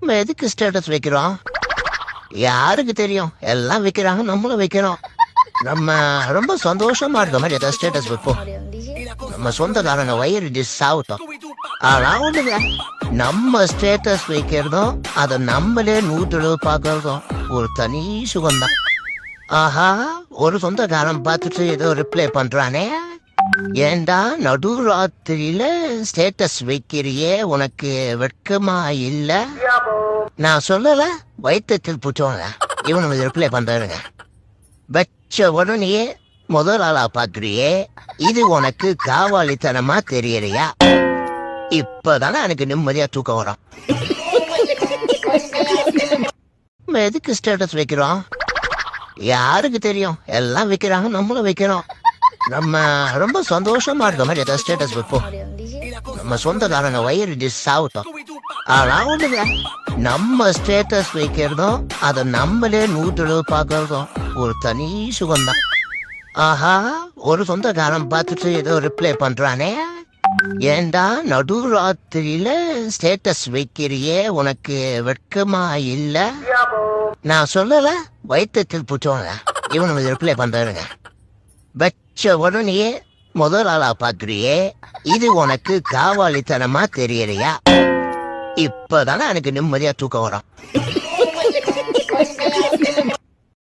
நம்ம எதுக்கு ஸ்டேட்டஸ் வைக்கிறோம்? யாருக்கு தெரியும்? எல்லாம் வைக்கிறாங்க, நம்மளும் வைக்கிறோம். நம்ம ரொம்ப சந்தோஷமா இருக்க மாதிரி ஏதாவது ஸ்டேட்டஸ் வைப்போம். நம்ம சொந்தக்காரங்க வயிறு டிஸ் ஆகட்டும். ஆனா ஒண்ணுங்க, நம்ம ஸ்டேட்டஸ் வைக்கிறதும் அதை நம்மளே நூற்று பார்க்கறதும் ஒரு தனி சுகம்தான். ஆஹா, ஒரு சொந்தக்காரன் பார்த்துட்டு ஏதோ ரிப்ளை பண்றானே, ஏண்டா நடுராத்திரியில ஸ்டேட்டஸ் வைக்கிறியே, உனக்கு வெட்கமா இல்ல? நான் சொல்லல, வயிற்றத்தில் பூச்சோங்க இவனு ரிப்ளை பண்றாருங்க. வச்ச உடனேயே முதல் ஆளா பாக்குறியே, இது உனக்கு காவாலித்தனமா தெரியலையா? இப்பதானே எனக்கு நிம்மதியா தூக்கம் வரும். நம்ம எதுக்கு ஸ்டேட்டஸ் வைக்கிறோம்? யாருக்கு தெரியும்? எல்லாம் வைக்கிறாங்க, நம்மளும் வைக்கிறோம். நம்ம ரொம்ப சந்தோஷமா இருக்க மாதிரி ஏதாவது ஸ்டேட்டஸ் வைப்போம். நம்ம சொந்தக்காரங்க வயிறு டிஸ் ஆகட்டும். ஆனா ஒண்ணுங்க, நம்ம ஸ்டேட்டஸ் வைக்கிறதும் அதை நம்மளே நூற்று பார்க்கறதும் ஒரு தனி சுகம்தான். ஆஹா, ஒரு சொந்தக்காரன் பார்த்துட்டு ஏதோ ரிப்ளை பண்றானே, ஏண்டா நடுராத்திரியில ஸ்டேட்டஸ் வைக்கிறியே, உனக்கு வெட்கமா இல்ல? நான் சொல்லல, வயிற்றத்தில் பூச்சோங்க இவனு ரிப்ளை பண்றாருங்க. வச்ச உடனேயே முதல் ஆளா பாக்குறியே, இது உனக்கு காவாலித்தனமா தெரியலையா? இப்பதானே எனக்கு நிம்மதியா தூக்கம் வரும்.